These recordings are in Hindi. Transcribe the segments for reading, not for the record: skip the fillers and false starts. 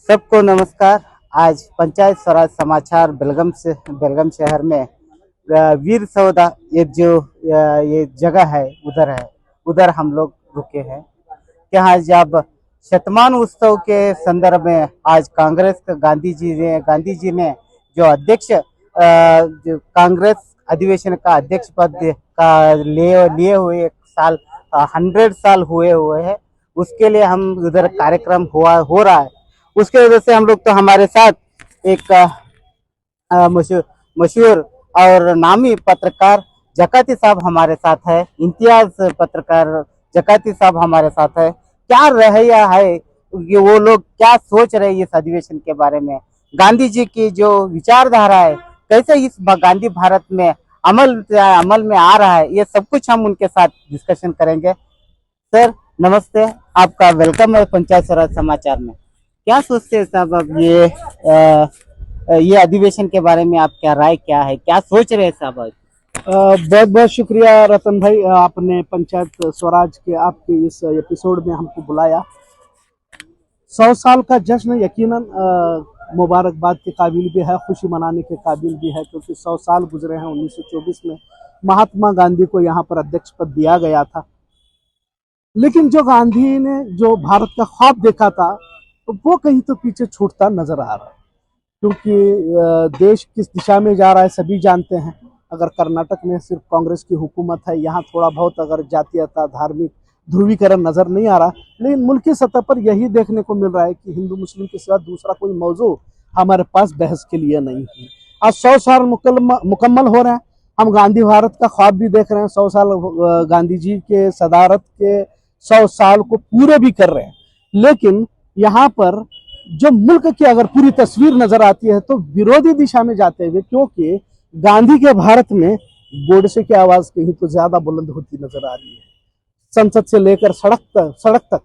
सबको नमस्कार। आज पंचायत स्वराज समाचार बेलगम शहर में वीर सौदा ये जगह है, उधर हम लोग रुके हैं। यहाँ जब शतमान उत्सव के संदर्भ में आज गांधी जी ने जो जो कांग्रेस अधिवेशन का अध्यक्ष पद का लिए हुए एक साल 100 साल हुए हैं, उसके लिए हम उधर कार्यक्रम हो रहा है। उसके वजह से हम लोग तो हमारे साथ एक मशहूर और नामी पत्रकार जकाती साहब हमारे साथ है। इम्तियाज पत्रकार जकाती साहब हमारे साथ है। क्या रवैया है कि वो लोग क्या सोच रहे हैं इस अधिवेशन के बारे में, गांधी जी की जो विचारधारा है कैसे इस गांधी भारत में अमल में आ रहा है, ये सब कुछ हम उनके साथ डिस्कशन करेंगे। सर नमस्ते, आपका वेलकम है पंचायत स्वराज समाचार में। क्या सोचते हैं साहब अब ये अधिवेशन के बारे में, आप क्या राय क्या है, क्या सोच रहे हैं साहब आज? बहुत बहुत शुक्रिया रतन भाई, आपने पंचायत स्वराज के आपके इस एपिसोड में हमको बुलाया। 100 साल का जश्न यकीनन मुबारकबाद के काबिल भी है, खुशी मनाने के काबिल भी है, क्योंकि 100 साल गुजरे हैं। 1924 में महात्मा गांधी को यहाँ पर अध्यक्ष पद दिया गया था, लेकिन जो गांधी ने जो भारत का ख्वाब देखा था तो वो कहीं तो पीछे छूटता नजर आ रहा है, क्योंकि देश किस दिशा में जा रहा है सभी जानते हैं। अगर कर्नाटक में सिर्फ कांग्रेस की हुकूमत है, यहाँ थोड़ा बहुत अगर जातीयता धार्मिक ध्रुवीकरण नजर नहीं आ रहा, लेकिन मुल्क की सतह पर यही देखने को मिल रहा है कि हिंदू मुस्लिम के सिवा दूसरा कोई मौजू हमारे पास बहस के लिए नहीं है। आज 100 साल मुकम्मल हो रहे हैं, हम गांधी भारत का ख्वाब भी देख रहे हैं। 100 साल गांधी जी के सदारत के 100 साल को पूरे भी कर रहे हैं, लेकिन यहाँ पर जो मुल्क की अगर पूरी तस्वीर नजर आती है तो विरोधी दिशा में जाते हुए, क्योंकि गांधी के भारत में गोडसे की आवाज कहीं तो ज्यादा बुलंद होती नजर आ रही है। संसद से लेकर सड़क तक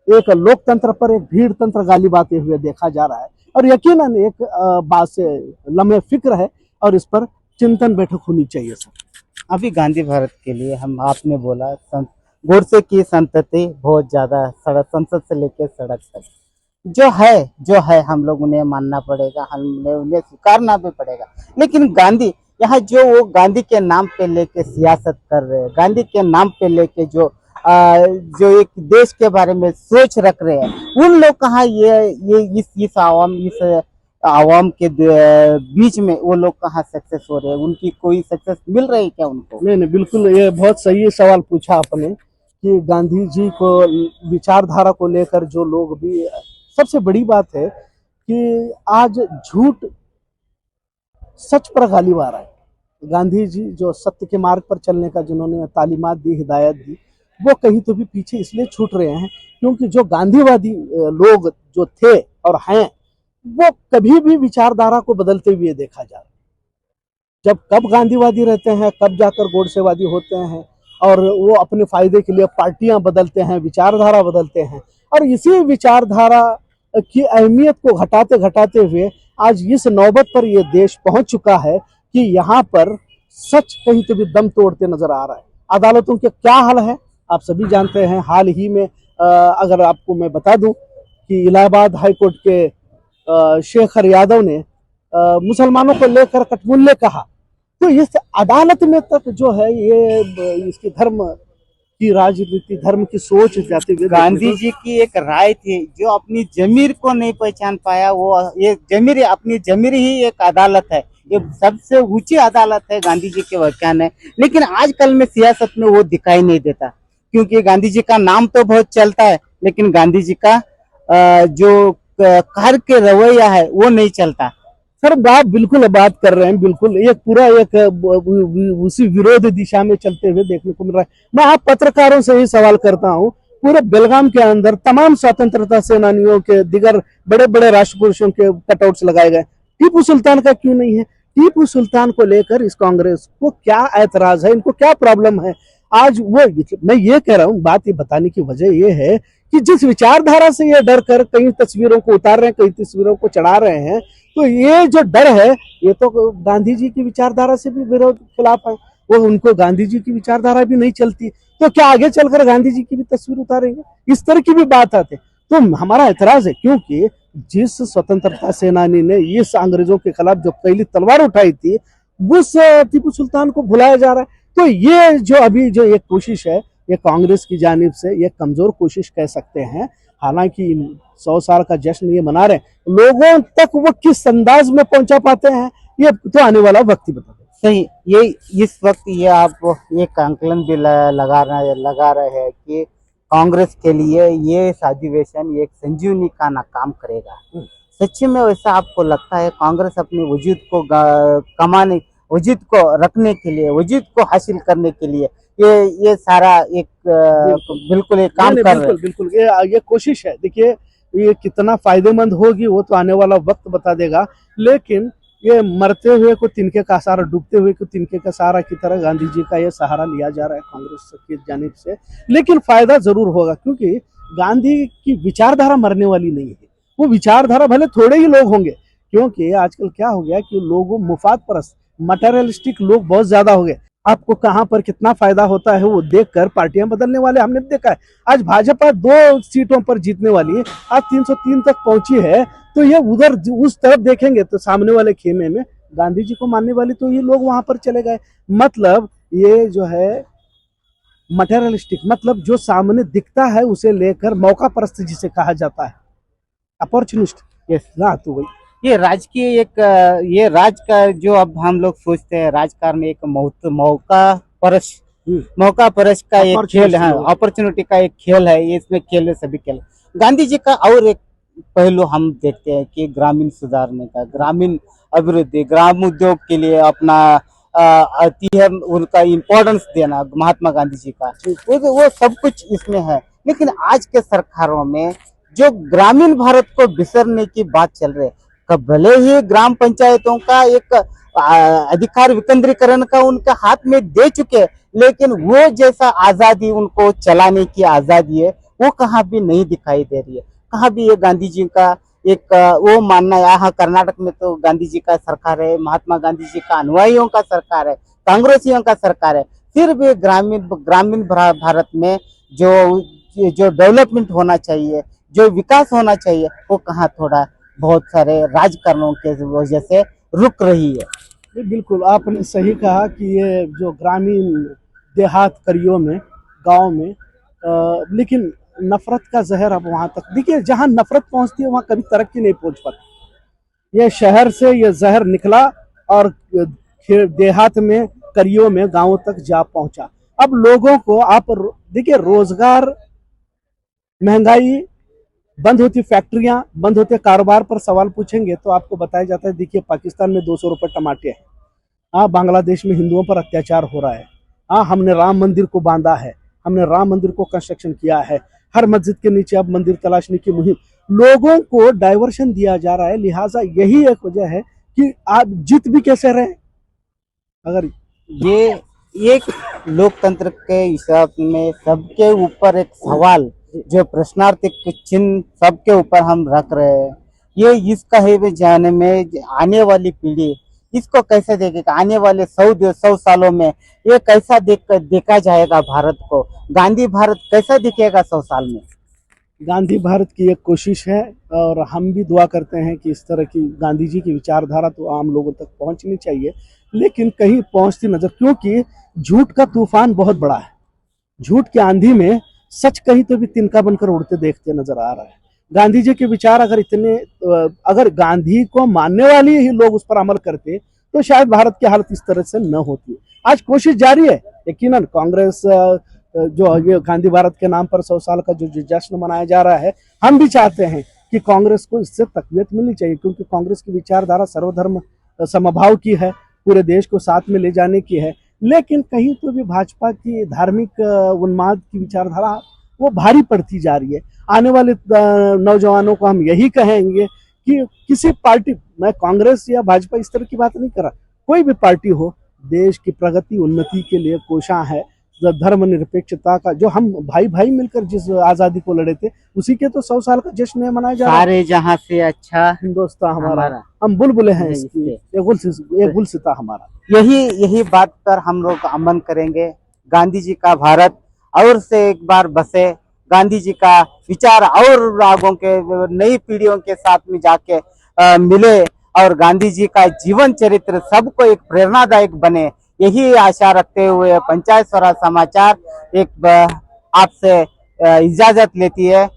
एक लोकतंत्र पर एक भीड़ तंत्र गालिब आते हुए देखा जा रहा है, और यकीनन एक बात से लम्हे फिक्र है और इस पर चिंतन बैठक होनी चाहिए सर। अभी गांधी भारत के लिए आपने बोला गोडसे की संतति बहुत ज्यादा, संसद से लेकर सड़क तक जो है हम लोग उन्हें मानना पड़ेगा, हमें उन्हें स्वीकारना भी पड़ेगा। लेकिन गांधी यहाँ जो वो गांधी के नाम पे लेके सियासत कर रहे हैं, गांधी के नाम पे लेके जो एक देश के बारे में सोच रख रहे हैं, उन लोग कहाँ ये इस आवाम के बीच में वो लोग कहाँ सक्सेस हो रहे हैं? उनकी कोई सक्सेस मिल रही है क्या उनको? नहीं, बिल्कुल, ये बहुत सही सवाल पूछा आपने कि गांधी जी को विचारधारा को लेकर जो लोग भी, सबसे बड़ी बात है कि आज झूठ सच पर गालिब आ रहा है। गांधी जी जो सत्य के मार्ग पर चलने का जिन्होंने तालीमात दी, हिदायत दी, वो कहीं तो भी पीछे इसलिए छूट रहे हैं क्योंकि जो गांधीवादी लोग जो थे और हैं, वो कभी भी विचारधारा को बदलते हुए देखा जा रहा है। जब कब गांधीवादी रहते हैं, कब जाकर गोडसेवादी होते हैं, और वो अपने फायदे के लिए पार्टियां बदलते हैं, विचारधारा बदलते हैं, और इसी विचारधारा की अहमियत को घटाते घटाते हुए आज इस नौबत पर यह देश पहुंच चुका है कि यहाँ पर सच कहीं तो भी दम तोड़ते नजर आ रहा है। अदालतों के क्या हाल है आप सभी जानते हैं। हाल ही में अगर आपको मैं बता दूं कि इलाहाबाद हाईकोर्ट के शेखर यादव ने मुसलमानों को लेकर कटमुल्ले कहा, तो इस अदालत में तक जो है ये इसकी धर्म की राजनीति, धर्म की सोच जाते हुए गांधी जी की एक राय थी, जो अपनी जमीर को नहीं पहचान पाया, वो ये जमीर, अपनी जमीर ही एक अदालत है, ये सबसे ऊंची अदालत है, गांधी जी के व्याख्यान है। लेकिन आजकल में सियासत में वो दिखाई नहीं देता, क्योंकि गांधी जी का नाम तो बहुत चलता है, लेकिन गांधी जी का जो कार्य के रवैया है वो नहीं चलता। सर आप बिल्कुल बात कर रहे हैं, बिल्कुल एक पूरा एक उसी विरोध दिशा में चलते हुए देखने को मिल रहा है। मैं आप पत्रकारों से ही सवाल करता हूं, पूरे बेलगाम के अंदर तमाम स्वतंत्रता सेनानियों के, दिगर बड़े बड़े राष्ट्र पुरुषों के कटआउट्स लगाए गए, टीपू सुल्तान का क्यों नहीं है? टीपू सुल्तान को लेकर इस कांग्रेस को क्या ऐतराज है, इनको क्या प्रॉब्लम है? आज वो, मैं ये कह रहा हूँ, बात ये बताने की वजह ये है कि जिस विचारधारा से ये डर कर कई तस्वीरों को उतार रहे हैं, कई तस्वीरों को चढ़ा रहे हैं, तो ये जो डर है ये तो गांधी जी की विचारधारा से भी विरोध खिलाफ है। वो उनको गांधी जी की विचारधारा भी नहीं चलती, तो क्या आगे चलकर गांधी जी की भी तस्वीर उतारेंगे? इस तरह की भी बात आती है। तो हमारा एतराज है, क्योंकि जिस स्वतंत्रता सेनानी ने इस अंग्रेजों के खिलाफ जो पहली तलवार उठाई थी, उस टीपू सुल्तान को भुलाया जा रहा है। तो ये जो अभी जो एक कोशिश है, ये कांग्रेस की जानिब से ये कमजोर कोशिश कह सकते हैं। हालांकि 100 साल का जश्न ये मना रहे, लोगों तक वो किस अंदाज में पहुंचा पाते हैं, ये तो आने वाला वक्त ही बता देगा। सही, ये इस वक्त ये आप एक आंकलन भी लगा रहे हैं कि कांग्रेस के लिए ये अधिवेशन एक संजीवनी का ना काम करेगा। सच्ची में वैसा आपको लगता है? कांग्रेस अपने वजूद को वजूद को रखने के लिए, वजूद को हासिल करने के लिए ये सारा एक बिल्कुल एक काम कर रहे हैं। बिल्कुल ये कोशिश है। देखिए ये कितना फायदेमंद होगी वो तो आने वाला वक्त बता देगा, लेकिन ये मरते हुए को तिनके का सहारा, डूबते हुए को तिनके का सहारा की तरह गांधी जी का ये सहारा लिया जा रहा है कांग्रेस की जानिब से। लेकिन फायदा जरूर होगा, क्योंकि गांधी की विचारधारा मरने वाली नहीं है। वो विचारधारा भले थोड़े ही लोग होंगे, क्योंकि आजकल क्या हो गया कि लोगों मुफाद परस्त, मटेरियलिस्टिक लोग बहुत ज्यादा हो गए। आपको कहां पर कितना फायदा होता है वो देखकर पार्टियां बदलने वाले हमने देखा है। आज भाजपा 2 सीटों पर जीतने वाली है, आज 303 तक पहुंची है। तो ये उधर उस तरफ देखेंगे तो सामने वाले खेमे में गांधी जी को मानने वाले तो ये लोग वहां पर चले गए। मतलब ये जो है मटेरियलिस्टिक, मतलब जो सामने दिखता है उसे लेकर मौका परस्त जिसे कहा जाता है, अपॉर्चुनिस्ट। यस, हाँ, तो वही ये राजकीय एक ये राज का जो अब हम लोग सोचते हैं राजकारण में एक मौका परस का एक खेल है, अपॉर्चुनिटी का एक खेल है। ये इसमें खेल है, सभी खेल। गांधी जी का और एक पहलू हम देखते हैं कि ग्रामीण सुधारने का, ग्रामीण अभिवृद्धि, ग्राम उद्योग के लिए अपना उनका इम्पोर्टेंस देना, महात्मा गांधी जी का वो सब कुछ इसमें है। लेकिन आज के सरकारों में जो ग्रामीण भारत को बिसरने की बात चल रही है, भले ही ग्राम पंचायतों का एक अधिकार विकेंद्रीकरण का उनका हाथ में दे चुके, लेकिन वो जैसा आजादी उनको चलाने की आजादी है वो कहाँ भी नहीं दिखाई दे रही है। कहाँ भी ये गांधी जी का एक वो मानना है। यहाँ कर्नाटक में तो गांधी जी का सरकार है, महात्मा गांधी जी का अनुयायियों का सरकार है, कांग्रेसियों का सरकार है। फिर भी ग्रामीण भारत में जो डेवलपमेंट होना चाहिए, जो विकास होना चाहिए, वो कहाँ थोड़ा बहुत सारे राजकारणों के वजह से रुक रही है। बिल्कुल आपने सही कहा कि ये जो ग्रामीण देहात करियों में, गांव में लेकिन नफरत का जहर अब वहां तक, देखिए जहां नफरत पहुंचती है वहां कभी तरक्की नहीं पहुंच पाती। ये शहर से ये जहर निकला और देहात में, करियों में, गांवों तक जा पहुंचा। अब लोगों को आप देखिए, रोजगार, महंगाई, बंद होती फैक्ट्रियां, बंद होते कारोबार पर सवाल पूछेंगे तो आपको बताया जाता है देखिए पाकिस्तान में 200 रुपए टमाटे हैं। हाँ, बांग्लादेश में हिंदुओं पर अत्याचार हो रहा है। हाँ, हमने राम मंदिर को बांधा है, हमने राम मंदिर को कंस्ट्रक्शन किया है, हर मस्जिद के नीचे अब मंदिर तलाशने की मुहिम, लोगों को डाइवर्शन दिया जा रहा है। लिहाजा यही एक वजह है कि आप जीत भी कैसे रहे। अगर ये एक लोकतंत्र के हिसाब में सबके ऊपर एक सवाल, जो प्रश्नार्थक चिन्ह सबके ऊपर हम रख रहे हैं, ये इसका है जाने में आने वाली पीढ़ी इसको कैसे देखेगा? आने वाले 100 सालों में ये कैसा देखा जाएगा भारत को? गांधी भारत कैसा दिखेगा 100 साल में? गांधी भारत की एक कोशिश है और हम भी दुआ करते हैं कि इस तरह की गांधी जी की विचारधारा तो आम लोगों तक पहुंचनी चाहिए, लेकिन कहीं पहुंचती नजर, क्योंकि झूठ का तूफान बहुत बड़ा है। झूठ की आंधी में सच कहीं तो भी तिनका बनकर उड़ते देखते नजर आ रहा है। गांधी जी के विचार अगर गांधी को मानने वाले ही लोग उस पर अमल करते तो शायद भारत की हालत इस तरह से न होती। आज कोशिश जारी है, यकीनन कांग्रेस जो ये गांधी भारत के नाम पर 100 साल का जो जश्न मनाया जा रहा है, हम भी चाहते हैं कि कांग्रेस को इससे तकवीत मिलनी चाहिए, क्योंकि कांग्रेस की विचारधारा सर्वधर्म समभाव की है, पूरे देश को साथ में ले जाने की है। लेकिन कहीं तो भी भाजपा की धार्मिक उन्माद की विचारधारा वो भारी पड़ती जा रही है। आने वाले नौजवानों को हम यही कहेंगे कि किसी पार्टी, मैं कांग्रेस या भाजपा इस तरह की बात नहीं कर रहा, कोई भी पार्टी हो, देश की प्रगति उन्नति के लिए कोशां है। धर्मनिरपेक्षता का जो हम भाई भाई मिलकर जिस आजादी को लड़े थे, उसी के तो 100 साल का जश्न मनाया जा रहा है। सारे जहां से अच्छा हिंदुस्तान हमारा, हम बुलबुलें हैं इसकी, एक गुलसिता हमारा। यही बात पर हम लोग अमन करेंगे। गांधी जी का भारत और से एक बार बसे, गांधी जी का विचार और आगों के नई पीढ़ियों के साथ में जाके मिले और गांधी जी का जीवन चरित्र सबको एक प्रेरणादायक बने, यही आशा रखते हुए पंचायत स्वराज समाचार एक आपसे इजाजत लेती है।